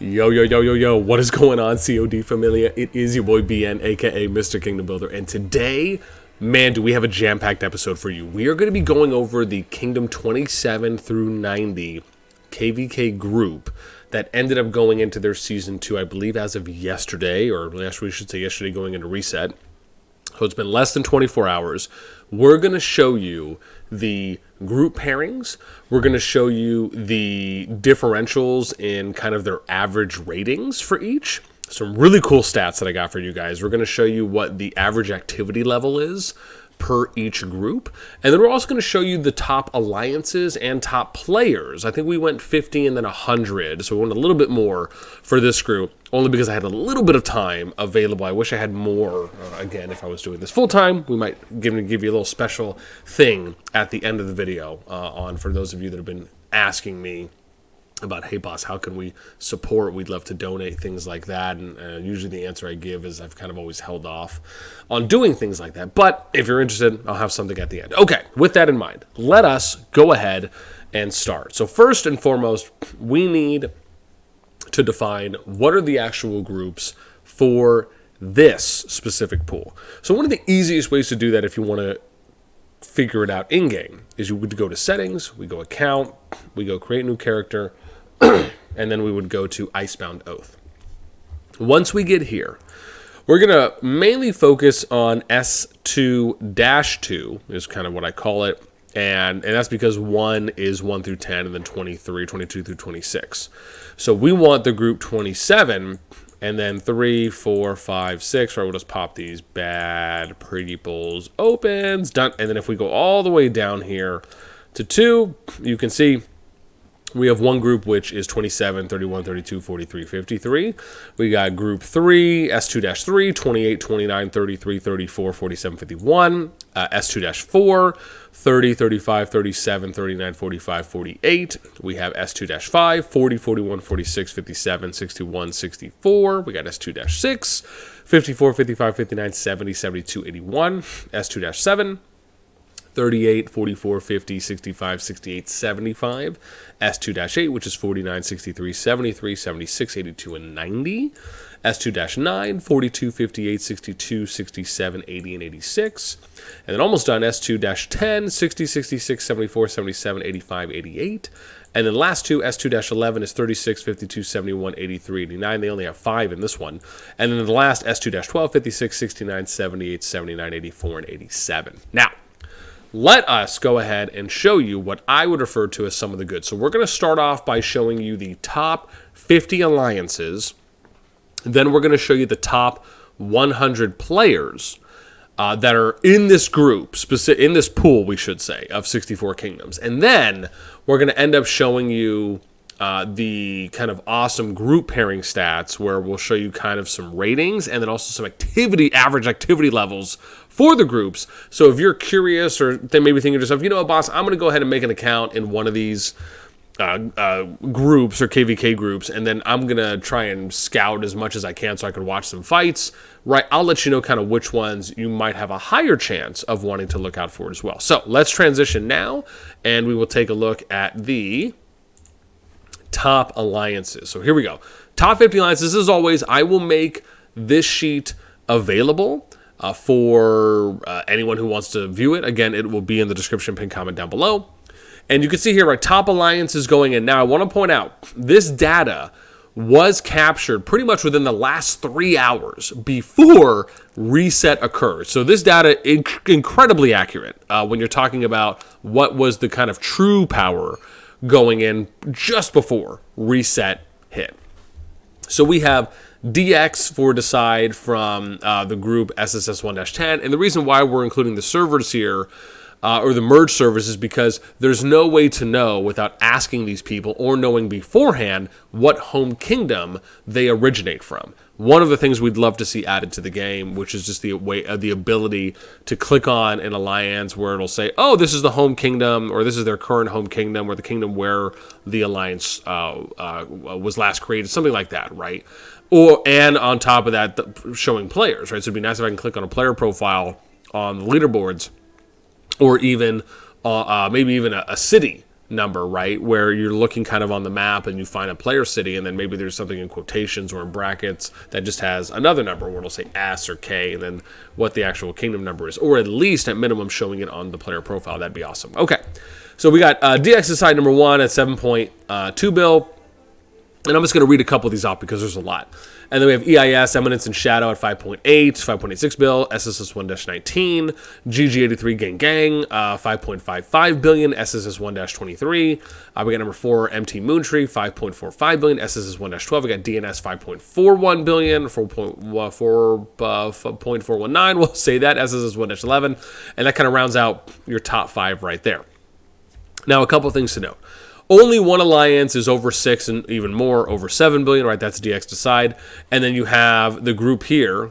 Yo, yo, yo, yo, yo, what is going on, CoD Familia? It is your boy BN, aka Mr. Kingdom Builder, and today, man, do we have a jam-packed episode for you. We are going to be going over the Kingdom 27 through 90 KvK group that ended up going into their Season 2, I believe, as of yesterday, or we should say yesterday going into reset. So it's been less than 24 hours. We're going to show you the group pairings. We're going to show you the differentials in kind of their average ratings for each. Some really cool stats that I got for you guys. We're going to show you what the average activity level is per each group. And then we're also going to show you the top alliances and top players. I think we went 50 and then 100. So we went a little bit more for this group, only because I had a little bit of time available. I wish I had more. Again, if I was doing this full time, we might give you a little special thing at the end of the video for those of you that have been asking me about, hey boss, how can we support? We'd love to donate, things like that. And usually the answer I give is I've kind of always held off on doing things like that. But if you're interested, I'll have something at the end. Okay, with that in mind, let us go ahead and start. So first and foremost, we need to define what are the actual groups for this specific pool. So one of the easiest ways to do that, if you want to figure it out in-game, is you would go to settings, we go account, we go create new character, and then we would go to Icebound Oath. Once we get here, we're going to mainly focus on S2-2 is kind of what I call it. And that's because 1 is 1 through 10, and then 22 through 26. So we want the group 27, and then 3, 4, 5, 6, right? We'll just pop these bad people's opens, done. And then if we go all the way down here to 2, you can see we have one group which is 27, 31, 32, 43, 53. We got group 3, S2-3, 28, 29, 33, 34, 47, 51. S2-4, 30, 35, 37, 39, 45, 48. We have S2-5, 40, 41, 46, 57, 61, 64. We got S2-6, 54, 55, 59, 70, 72, 81. S2-7. 38, 44, 50, 65, 68, 75. S2-8, which is 49, 63, 73, 76, 82, and 90. S2-9, 42, 58, 62, 67, 80, and 86. And then almost done, S2-10, 60, 66, 74, 77, 85, 88. And then last two, S2-11 is 36, 52, 71, 83, 89. They only have 5 in this one. And then the last, S2-12, 56, 69, 78, 79, 84, and 87. Now, let us go ahead and show you what I would refer to as some of the goods. So we're going to start off by showing you the top 50 alliances. Then we're going to show you the top 100 players that are in this group, in this pool, we should say, of 64 kingdoms. And then we're going to end up showing you the kind of awesome group pairing stats, where we'll show you kind of some ratings and then also some average activity levels for the groups. So if you're curious, or then maybe thinking to yourself, you know what, boss, I'm going to go ahead and make an account in one of these groups or KvK groups, and then I'm going to try and scout as much as I can so I can watch some fights, right? I'll let you know kind of which ones you might have a higher chance of wanting to look out for as well. So let's transition now, and we will take a look at the top alliances. So here we go. Top 50 alliances. As always, I will make this sheet available for anyone who wants to view it. Again, it will be in the description, pinned comment down below. And you can see here, right, top alliances going in. Now, I want to point out, this data was captured pretty much within the last 3 hours before reset occurred. So this data is incredibly accurate when you're talking about what was the kind of true power going in just before reset hit. So we have DX for Decide from the group SSS1-10. And the reason why we're including the servers here, or the merge servers, is because there's no way to know without asking these people or knowing beforehand what home kingdom they originate from. One of the things we'd love to see added to the game, which is just the ability to click on an alliance where it'll say, oh, this is the home kingdom, or this is their current home kingdom, or the kingdom where the alliance was last created, something like that, right? And on top of that, showing players, right? So it'd be nice if I can click on a player profile on the leaderboards, or even maybe even a city number, right? Where you're looking kind of on the map and you find a player city, and then maybe there's something in quotations or in brackets that just has another number where it'll say S or K and then what the actual kingdom number is, or at least at minimum showing it on the player profile. That'd be awesome. Okay, so we got DX Decide number 1 at 7.2 bill. And I'm just going to read a couple of these off because there's a lot. And then we have EIS, Eminence and Shadow at 5.8, 5.86 bill, SSS 1-19, GG83 Gang Gang, 5.55 billion, SSS 1-23. We got number 4, MT Moontree, 5.45 billion, SSS 1-12. We got DNS 5.41 billion, 4.419. We'll say that, SSS 1-11. And that kind of rounds out your top 5 right there. Now, a couple of things to note. Only one alliance is over 6 and even more, over 7 billion, right? That's DX Decide. And then you have the group here,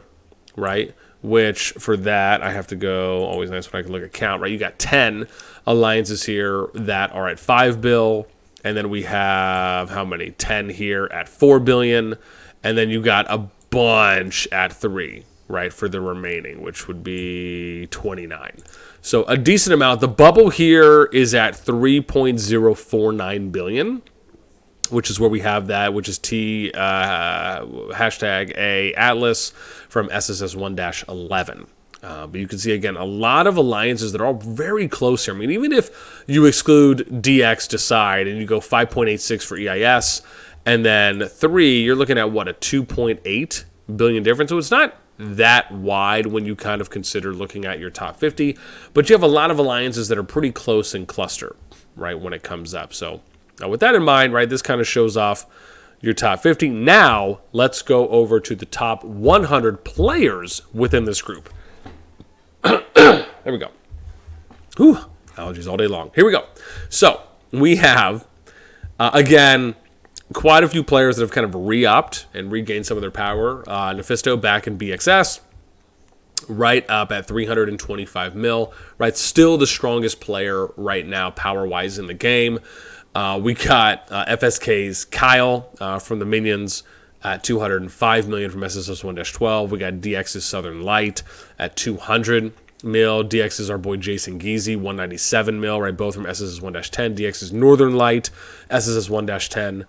right? Which for that, I have to go, always nice when I can look at count, right? You got 10 alliances here that are at 5 bill. And then we have, how many? 10 here at 4 billion. And then you got a bunch at 3, right? For the remaining, which would be 29. So a decent amount. The bubble here is at 3.049 billion, which is where we have that, which is hashtag A Atlas from SSS 1-11. But you can see, again, a lot of alliances that are all very close here. I mean, even if you exclude DX Decide and you go 5.86 for EIS and then 3, you're looking at, what, a 2.8 billion difference. So it's not that wide when you kind of consider looking at your top 50, but you have a lot of alliances that are pretty close in cluster, right, when it comes up. So with that in mind, right, this kind of shows off your top 50. Now let's go over to the top 100 players within this group. There we go. Whew, allergies all day long. Here we go. So we have, again, quite a few players that have kind of re-upped and regained some of their power. Nephisto back in BXS, right up at 325 mil, right? Still the strongest player right now, power-wise, in the game. We got FSK's Kyle from the Minions at 205 million from SSS 1-12. We got DX's Southern Light at 200 mil. DX is our boy Jason Geezy, 197 mil, right? Both from SSS 1-10. DX is Northern Light, SSS 1-10.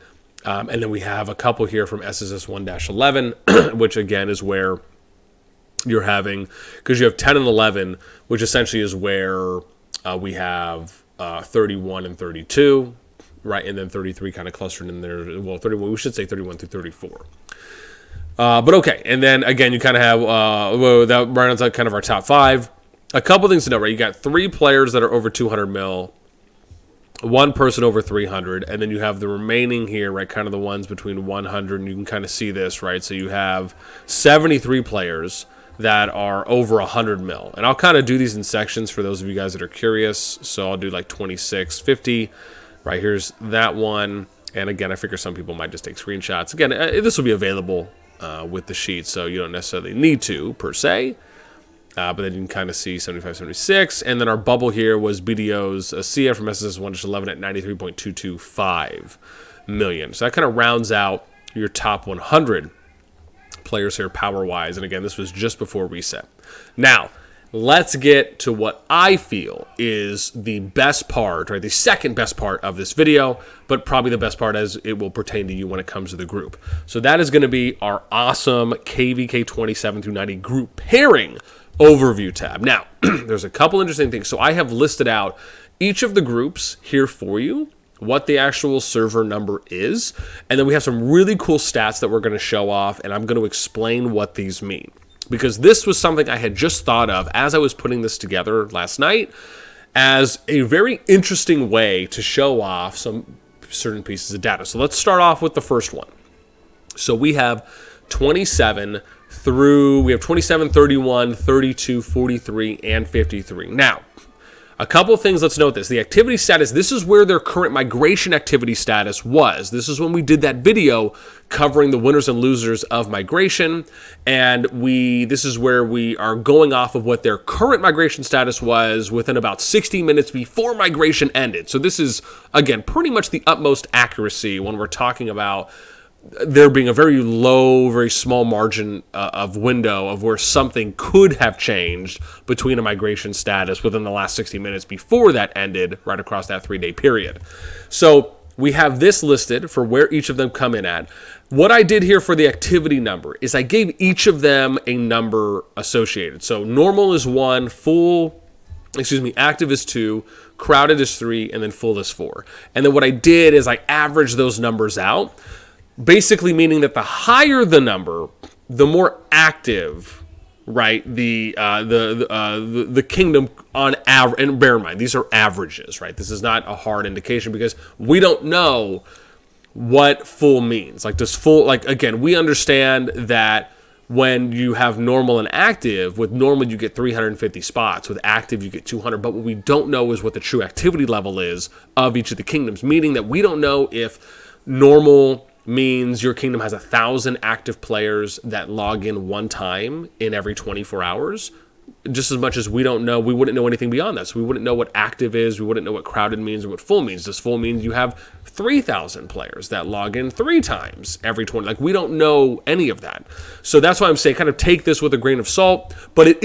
And then we have a couple here from SSS 1-11, which again is where you're having, because you have 10 and 11, which essentially is where we have 31 and 32, right? And then 33 kind of clustered in there. Well, 31, we should say 31 through 34. But okay, and then again, you kind of have, that rounds out kind of our top 5. A couple things to note, right? You got 3 players that are over 200 mil. 1 person over 300, and then you have the remaining here, right, kind of the ones between 100, and you can kind of see this, right? So you have 73 players that are over 100 mil, and I'll kind of do these in sections for those of you guys that are curious. So I'll do like 26, 50, right? Here's that one, and again, I figure some people might just take screenshots. Again, this will be available with the sheet, so you don't necessarily need to, per se. But then you can kind of see 75, 76. And then our bubble here was BDO's CF from SSS 1-11 at 93.225 million. So that kind of rounds out your top 100 players here power-wise. And again, this was just before reset. Now, let's get to what I feel is the best part, right? The second best part of this video, but probably the best part as it will pertain to you when it comes to the group. So that is going to be our awesome KvK 27-90 group pairing overview tab. Now, there's a couple interesting things. So I have listed out each of the groups here for you, what the actual server number is, and then we have some really cool stats that we're going to show off, and I'm going to explain what these mean. Because this was something I had just thought of as I was putting this together last night as a very interesting way to show off some certain pieces of data. So let's start off with the first one. So we have 27, 31, 32, 43, and 53. Now, a couple of things, let's note this. The activity status, this is where their current migration activity status was. This is when we did that video covering the winners and losers of migration, and this is where we are going off of what their current migration status was within about 60 minutes before migration ended. So this is, again, pretty much the utmost accuracy when we're talking about there being a very low, very small margin of window of where something could have changed between a migration status within the last 60 minutes before that ended, right across that 3-day period. So we have this listed for where each of them come in at. What I did here for the activity number is I gave each of them a number associated. So normal is 1, active is 2, crowded is 3, and then full is 4. And then what I did is I averaged those numbers out, basically meaning that the higher the number, the more active, right, the kingdom on average. And bear in mind, these are averages, right? This is not a hard indication because we don't know what full means. Like, does full, like, again, we understand that when you have normal and active, with normal you get 350 spots, with active you get 200, but what we don't know is what the true activity level is of each of the kingdoms, meaning that we don't know if normal means your kingdom has 1,000 active players that log in one time in every 24 hours, just as much as we don't know, we wouldn't know anything beyond that. So we wouldn't know what active is, we wouldn't know what crowded means or what full means. Does full mean you have 3,000 players that log in 3 times every 20? Like, we don't know any of that. So that's why I'm saying kind of take this with a grain of salt, but it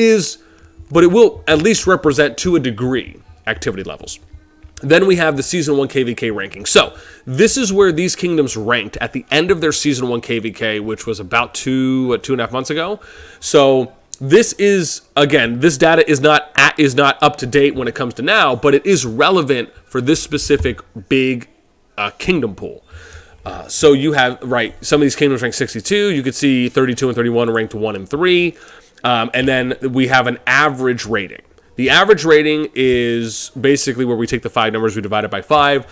will at least represent to a degree activity levels. Then we have the Season 1 KvK ranking. So this is where these kingdoms ranked at the end of their Season 1 KvK, which was about 2.5 months ago. So this is, again, this data is not up to date when it comes to now, but it is relevant for this specific big kingdom pool. So you have, right, some of these kingdoms ranked 62. You could see 32 and 31 ranked 1 and 3. And then we have an average rating. The average rating is basically where we take the 5 numbers, we divide it by 5.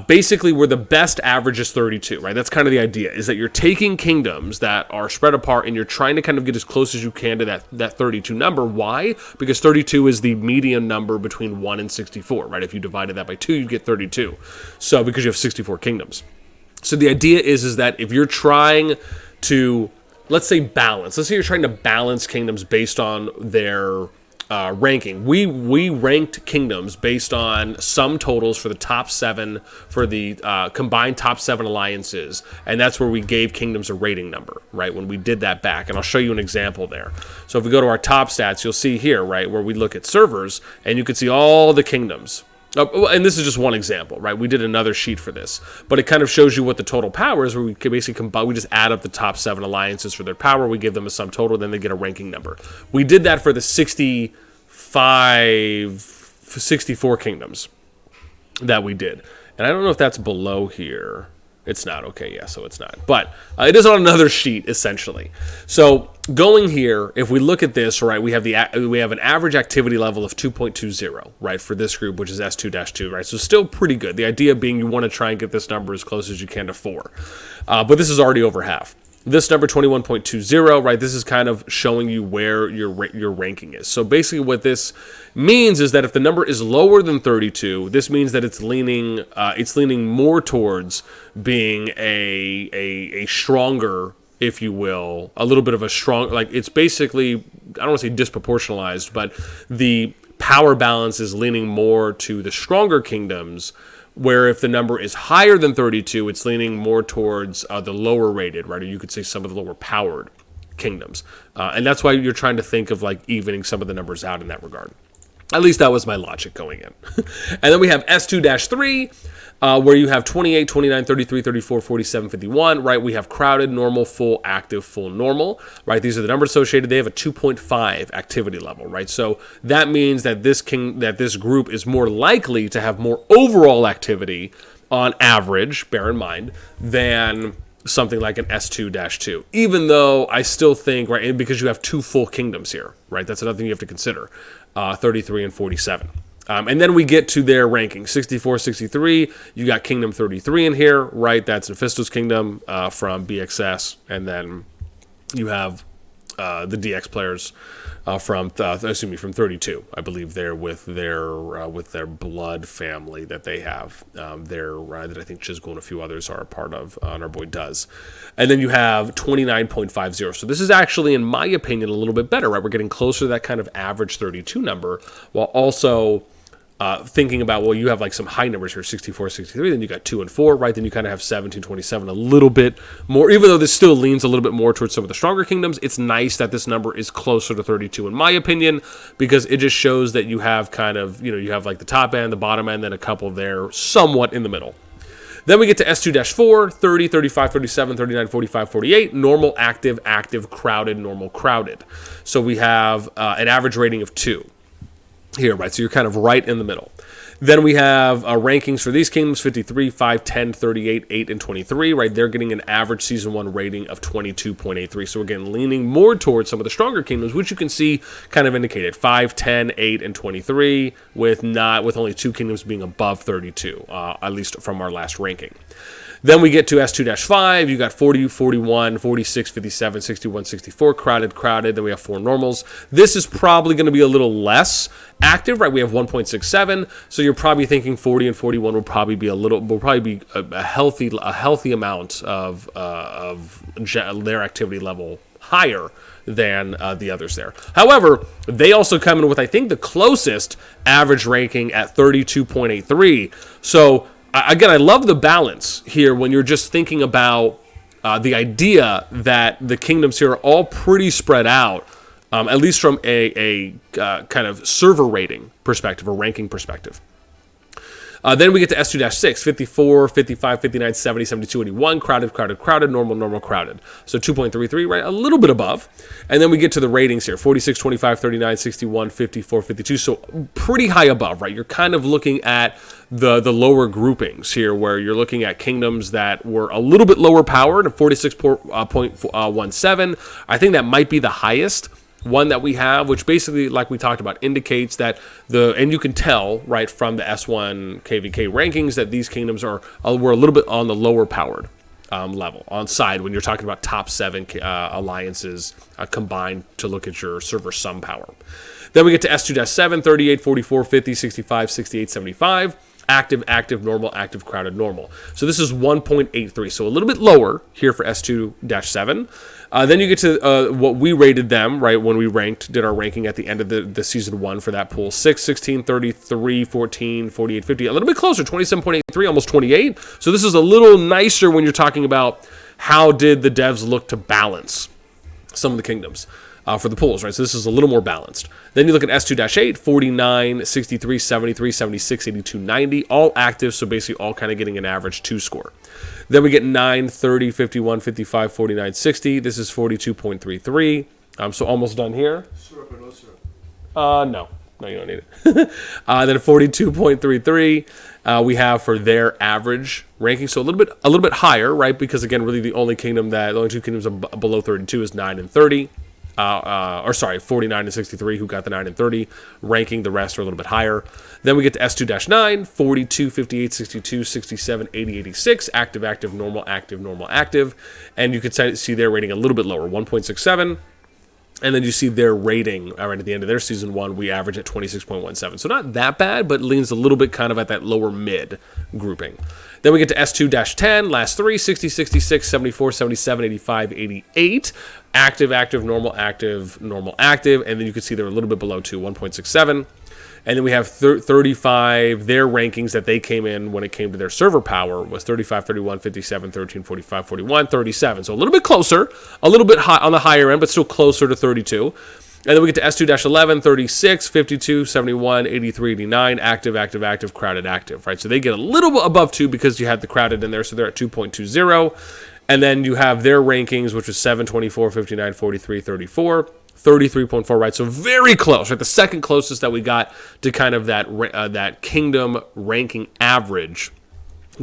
Basically, where the best average is 32, right? That's kind of the idea, is that you're taking kingdoms that are spread apart and you're trying to kind of get as close as you can to that 32 number. Why? Because 32 is the median number between 1 and 64, right? If you divided that by 2, you get 32. So, because you have 64 kingdoms. So the idea is that if you're trying to, let's say let's say you're trying to balance kingdoms based on their ranking. We ranked kingdoms based on sum totals for the top 7 for the combined top 7 alliances, and that's where we gave kingdoms a rating number, right, when we did that back. And I'll show you an example there. So if we go to our top stats, you'll see here, right, where we look at servers, and you can see all the kingdoms. And this is just one example, right? We did another sheet for this, but it kind of shows you what the total power is, where we can basically we just add up the top 7 alliances for their power, we give them a sum total, then they get a ranking number. We did that for the 64 kingdoms that we did. And I don't know if that's below here. It's not. Okay, yeah, so it's not. But it is on another sheet, essentially. So going here, if we look at this, right, we have an average activity level of 2.20, right, for this group, which is S2-2, right? So still pretty good. The idea being you want to try and get this number as close as you can to 4. But this is already over half. This number 21.20, right, this is kind of showing you where your ranking is. So basically what this means is that if the number is lower than 32, this means that it's leaning more towards being a stronger, if you will, a little bit of a strong, like, it's basically, I don't want to say disproportionalized, but the power balance is leaning more to the stronger kingdoms, where if the number is higher than 32, it's leaning more towards the lower rated, right? Or you could say some of the lower powered kingdoms. And that's why you're trying to think of, like, evening some of the numbers out in that regard. At least that was my logic going in. And then we have S2-3, where you have 28, 29, 33, 34, 47, 51, right? We have crowded, normal, full, active, full, normal, right? These are the numbers associated. They have a 2.5 activity level, right? So that means that this group is more likely to have more overall activity on average, bear in mind, than something like an S2-2. Even though I still think, right, because you have 2 full kingdoms here, right? That's another thing you have to consider, 33 and 47. And then we get to their ranking, 64, 63. You got Kingdom 33 in here, right? That's Nephisto's Kingdom from BXS. And then you have the DX players from 32, I believe, there with their blood family that they have that I think Chisgul and a few others are a part of, and our boy does. And then you have 29.50. So this is actually, in my opinion, a little bit better, right? We're getting closer to that kind of average 32 number, while also thinking about, well, you have like some high numbers here, 64, 63, then you got 2 and 4, right? Then you kind of have 17, 27, a little bit more, even though this still leans a little bit more towards some of the stronger kingdoms. It's nice that this number is closer to 32, in my opinion, because it just shows that you have kind of, you have like the top end, the bottom end, then a couple there somewhat in the middle. Then we get to S2-4, 30, 35, 37, 39, 45, 48, normal, active, active, crowded, normal, crowded. So we have an average rating of 2 here, right? So you're kind of right in the middle. Then we have rankings for these kingdoms, 53, 5, 10, 38, 8, and 23, right? They're getting an average Season 1 rating of 22.83. So again, leaning more towards some of the stronger kingdoms, which you can see kind of indicated, 5, 10, 8, and 23, with only 2 kingdoms being above 32, at least from our last ranking. Then we get to S2-5, you got 40, 41, 46, 57, 61, 64, crowded, crowded. Then we have 4 normals. This is probably going to be a little less active, right? We have 1.67, so you're probably thinking 40 and 41 will probably be a healthy amount of their activity level higher than the others there. However, they also come in with, I think, the closest average ranking at 32.83. So again, I love the balance here when you're just thinking about the idea that the kingdoms here are all pretty spread out, at least from a kind of server rating perspective or ranking perspective. Then we get to S2-6, 54, 55, 59, 70, 72, 81, crowded, crowded, crowded, normal, normal, crowded. So 2.33, right? A little bit above. And then we get to the ratings here, 46, 25, 39, 61, 54, 52. So pretty high above, right? You're kind of looking at the lower groupings here, where you're looking at kingdoms that were a little bit lower powered, 46.17. I think that might be the highest one that we have, which basically, like we talked about, indicates that and you can tell, right, from the S1 KvK rankings that these kingdoms were a little bit on the lower powered level on side when you're talking about top 7 alliances combined to look at your server sum power. Then we get to S2-7, 38, 44, 50, 65, 68, 75. Active, active, normal, active, crowded, normal. So this is 1.83, so a little bit lower here for S2-7. Then you get to what we rated them, right, when we did our ranking at the end of the Season 1 for that pool. 6, 16, 33, 14, 48, 50. A little bit closer, 27.83, almost 28. So this is a little nicer when you're talking about how did the devs look to balance some of the kingdoms for the pools, right? So this is a little more balanced. Then you look at S2-8, 49, 63, 73, 76, 82, 90, all active, so basically all kind of getting an average 2 score. Then we get 9, 30, 51, 55, 49, 60. This is 42.33. So almost done here. Syrup or no syrup? No, you don't need it. Then 42.33 we have for their average ranking, so a little bit higher, right? Because again, really the only 2 kingdoms below 32 is 9 and 30. 49 and 63, who got the 9 and 30 ranking. The rest are a little bit higher. Then we get to S2-9, 42, 58, 62, 67, 80, 86, active, active, normal, active, normal, active. And you can see their rating a little bit lower, 1.67. And then you see their rating right at the end of their Season 1, we average at 26.17. So not that bad, but leans a little bit kind of at that lower mid grouping. Then we get to S2-10, last 3, 60, 66, 74, 77, 85, 88. Active, active, normal, active, normal, active. And then you can see they're a little bit below 2, 1.67. And then we have 35, their rankings that they came in when it came to their server power was 35, 31, 57, 13, 45, 41, 37. So a little bit closer, a little bit high on the higher end, but still closer to 32. And then we get to S2-11, 36, 52, 71, 83, 89, active, active, active, crowded, active, right? So they get a little bit above 2 because you had the crowded in there, so they're at 2.20. And then you have their rankings, which is 7, 24, 59, 43, 34. 33.4, right? So very close, right? The second closest that we got to kind of that kingdom ranking average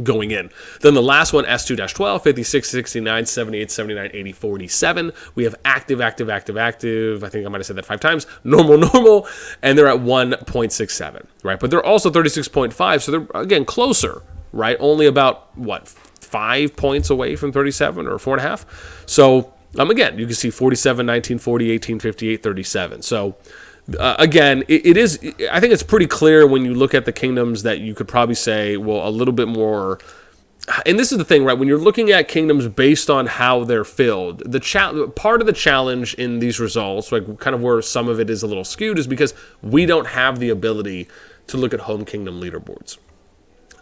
going in. Then the last one, S2-12, 56, 69, 78, 79, 80, 47. We have active, active, active, active. I think I might have said that 5 times. Normal, normal. And they're at 1.67, right? But they're also 36.5, so they're, again, closer, right? Only about, 5 points away from 37 or 4.5. So, again, you can see 47, 19, 40, 18, 58, 37. So, again, it is. I think it's pretty clear when you look at the kingdoms that you could probably say, well, a little bit more. And this is the thing, right? When you're looking at kingdoms based on how they're filled, part of the challenge in these results, like kind of where some of it is a little skewed, is because we don't have the ability to look at home kingdom leaderboards.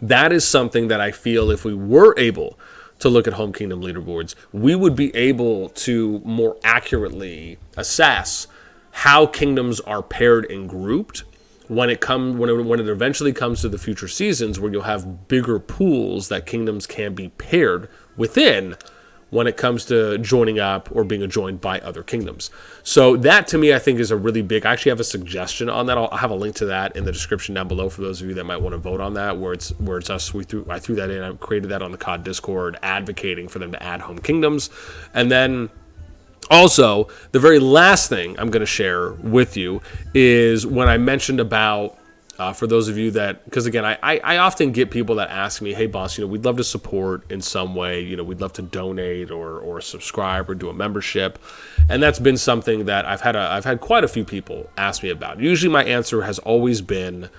That is something that I feel if we were able to look at home kingdom leaderboards, we would be able to more accurately assess how kingdoms are paired and grouped when it eventually comes to the future seasons, where you'll have bigger pools that kingdoms can be paired within when it comes to joining up or being joined by other kingdoms. So that, to me, I think is a really big. I actually have a suggestion on that. I'll have a link to that in the description down below for those of you that might want to vote on that. Where it's us. I threw that in. I created that on the CoD Discord, advocating for them to add home kingdoms, and then. Also, the very last thing I'm going to share with you is when I mentioned about, for those of you that, because again, I often get people that ask me, hey boss, we'd love to support in some way, we'd love to donate or subscribe or do a membership. And that's been something that I've had quite a few people ask me about. Usually my answer has always been,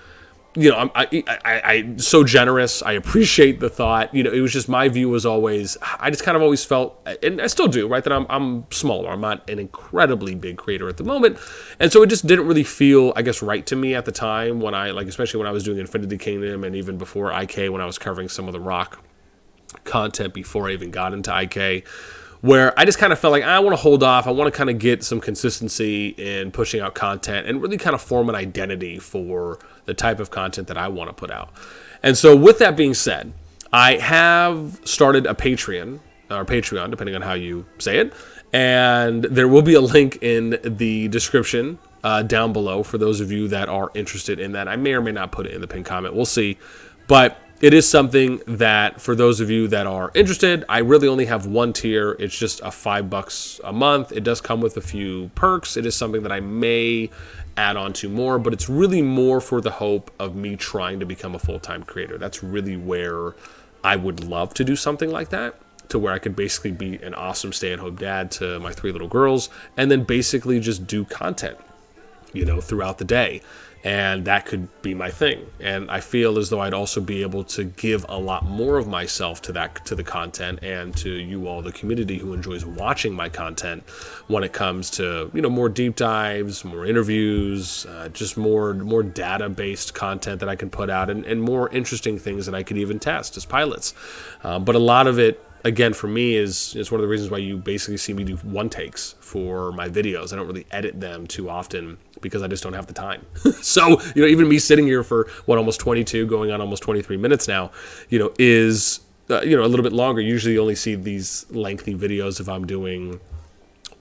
I'm so generous. I appreciate the thought. It was just my view was always, I just kind of always felt, and I still do, right, that I'm smaller. I'm not an incredibly big creator at the moment. And so it just didn't really feel, I guess, right to me at the time when especially when I was doing Infinity Kingdom and even before IK, when I was covering some of the Rock content before I even got into IK, where I just kind of felt like I want to hold off. I want to kind of get some consistency in pushing out content and really kind of form an identity for the type of content that I want to put out. And so with that being said, I have started a Patreon, depending on how you say it. And there will be a link in the description down below for those of you that are interested in that. I may or may not put it in the pinned comment. We'll see. But it is something that, for those of you that are interested, I really only have one tier. It's just a $5 a month. It does come with a few perks. It is something that I may add on to more, but it's really more for the hope of me trying to become a full-time creator. That's really where I would love to do something like that, to where I could basically be an awesome stay-at-home dad to my 3 little girls, and then basically just do content, throughout the day. And that could be my thing. And I feel as though I'd also be able to give a lot more of myself to the content and to you all, the community who enjoys watching my content, when it comes to, more deep dives, more interviews, just more data-based content that I can put out, and more interesting things that I could even test as pilots. But a lot of it, again, for me, is one of the reasons why you basically see me do one takes for my videos. I don't really edit them too often because I just don't have the time. So, even me sitting here for almost 22, going on almost 23 minutes now, is, a little bit longer. Usually you only see these lengthy videos if I'm doing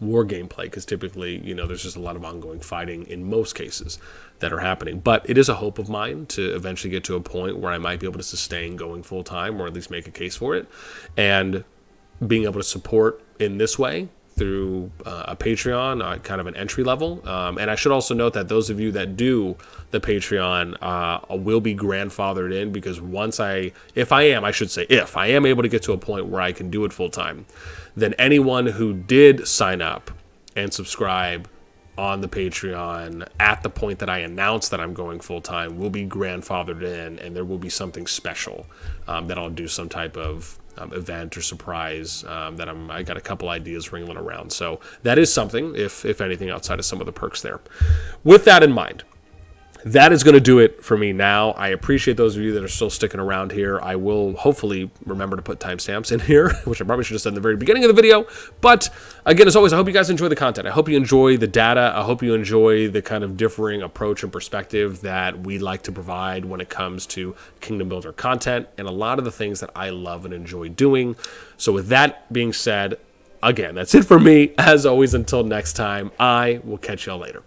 war gameplay, because typically, there's just a lot of ongoing fighting in most cases that are happening. But it is a hope of mine to eventually get to a point where I might be able to sustain going full time, or at least make a case for it, and being able to support in this way through a Patreon, kind of an entry level. And I should also note that those of you that do the Patreon will be grandfathered in, because if I am able to get to a point where I can do it full time, then anyone who did sign up and subscribe on the Patreon at the point that I announce that I'm going full time will be grandfathered in, and there will be something special that I'll do, some type of event or surprise that I got a couple ideas ringing around. So that is something, if anything, outside of some of the perks there. With that in mind, that is going to do it for me now. I appreciate those of you that are still sticking around here. I will hopefully remember to put timestamps in here, which I probably should have said in the very beginning of the video. But again, as always, I hope you guys enjoy the content. I hope you enjoy the data. I hope you enjoy the kind of differing approach and perspective that we like to provide when it comes to Kingdom Builder content, and a lot of the things that I love and enjoy doing. So with that being said, again, that's it for me. As always, until next time, I will catch y'all later.